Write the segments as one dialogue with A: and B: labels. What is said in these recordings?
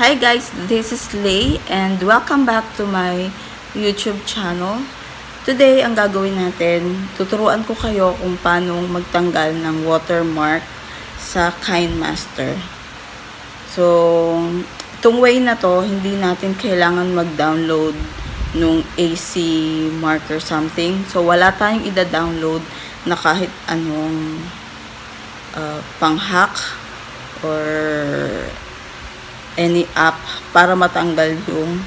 A: Hi guys, this is Lay and welcome back to my YouTube channel. Today, ang gagawin natin, tuturuan ko kayo kung paano magtanggal ng watermark sa Kinemaster. So, itong way na to, hindi natin kailangan mag-download nung AC marker something. So, wala tayong ida-download na kahit anong pang-hack or any app para matanggal yung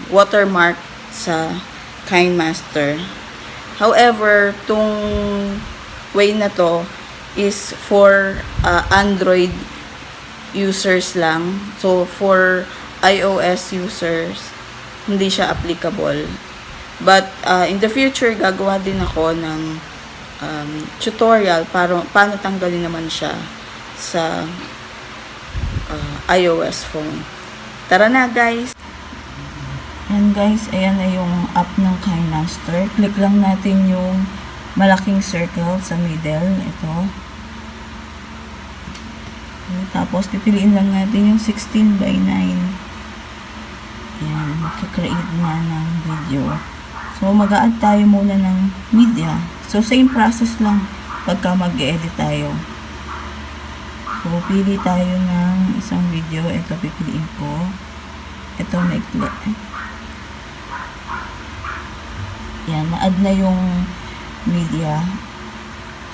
A: watermark sa Kinemaster. However, tong way na to is for Android users lang. So, for iOS users, hindi siya applicable. But, in the future, gagawa din ako ng tutorial para paano tanggalin naman siya sa iOS phone. Tara na guys! And guys, ayan na yung app ng Kinemaster. Click lang natin yung malaking circle sa middle. Ito. Tapos, pipiliin lang natin yung 16:9. Ayan, mag-create na ng video. So, mag-a-add tayo muna ng media. So, same process lang pagka mag-edit tayo. So, pili tayo ng isang video. Ito, pipiliin ko. Ito, maikli. Yan, na-add na yung media.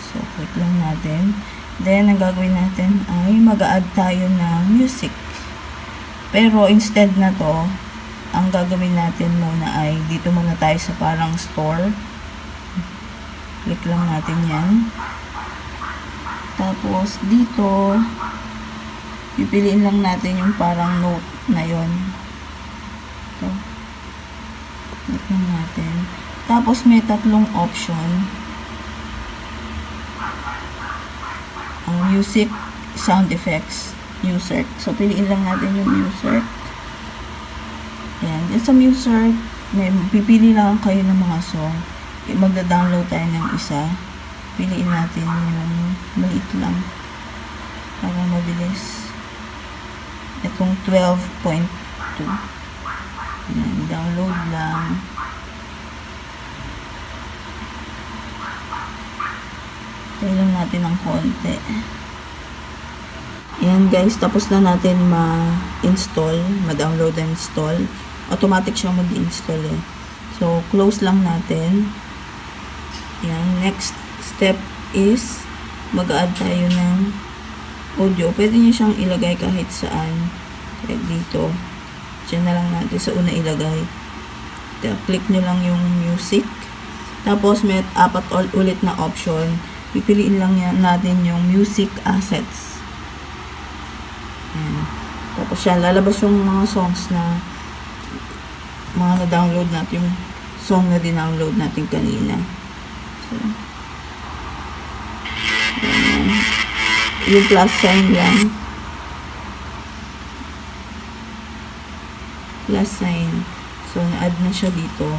A: So, click lang natin. Then, ang gagawin natin ay mag-a-add tayo ng music. Pero, instead na to, ang gagawin natin muna ay dito muna tayo sa parang store. Click lang natin yan. Tapos, dito, pipiliin lang natin yung parang note na yon. Ito. Click lang natin. Tapos, may tatlong option. Music, sound effects, music. So, piliin lang natin yung music. Ayan. Dito sa music, pipili lang kayo ng mga song. Magda-download tayo ng isa. Piliin natin yung maliit lang para mabilis. Itong 12.2. Download lang. Tayo lang natin ng konti. Ayan guys, tapos na natin ma-install, ma-download and install. Automatic siyang mag-install eh. So, close lang natin. Ayan, next step is mag-add tayo ng audio. Pwede nyo siyang ilagay kahit saan. Kahit dito. Diyan na lang natin sa una ilagay. Click nyo lang yung music. Tapos may apat ulit na option. Pipiliin lang natin yung music assets. Ayan. Tapos yan, lalabas yung mga songs na mga na-download natin. Yung song na din-download natin kanina. So, yung plus sign lang. Plus sign. So, na-add na siya dito.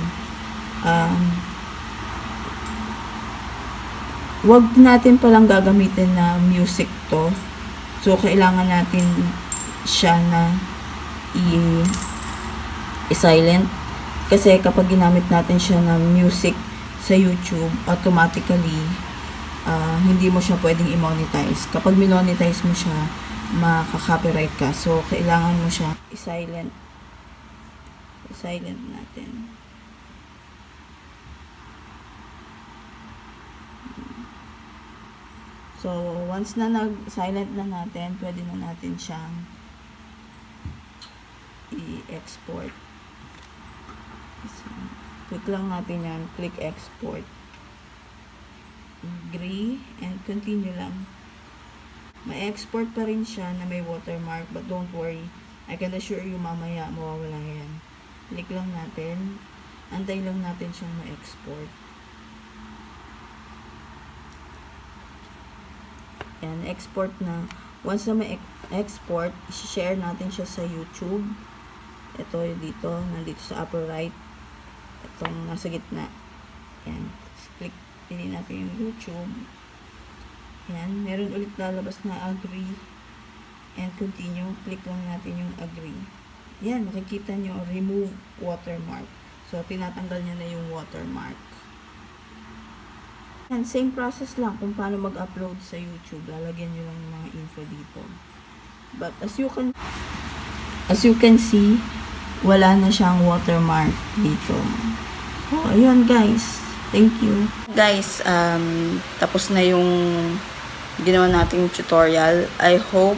A: Wag natin palang gagamitin na music to. So, kailangan natin siya na i-silent. Kasi kapag ginamit natin siya na music sa YouTube, automatically, hindi mo siya pwedeng i-monetize. Kapag minonetize mo siya, makaka-copyright ka. So, kailangan mo siya i-silent. I-silent natin. So, once na nag-silent na natin, pwede na natin siyang i-export. So, click lang natin yan. Click export. Agree and continue lang. May export pa rin siya na may watermark, but don't worry, I can assure you mamaya mawawala yan. Click lang natin, antay lang natin siyang ma-export. Yan, export na. Once na may export, i-share natin siya sa YouTube. Ito dito, nandito sa upper right, itong nasa gitna. Yan, click. Pili natin yung YouTube. Yan. Meron ulit lalabas na agree. and continue. Click lang natin yung agree. Yan, makikita nyo, remove watermark. So, tinatanggal niya na yung watermark. And same process lang kung paano mag-upload sa YouTube. Lalagyan nyo lang yung mga info dito. But as you can see, wala na siyang watermark dito. Oh, ayun guys. Thank you. Guys, tapos na yung ginawa nating tutorial. I hope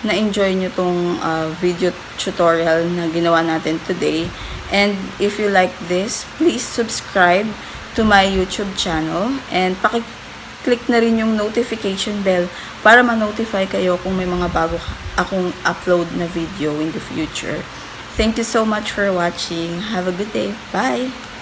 A: na-enjoy nyo tong video tutorial na ginawa natin today. And if you like this, please subscribe to my YouTube channel and paki-click na rin yung notification bell para ma-notify kayo kung may mga bago akong upload na video in the future. Thank you so much for watching. Have a good day. Bye!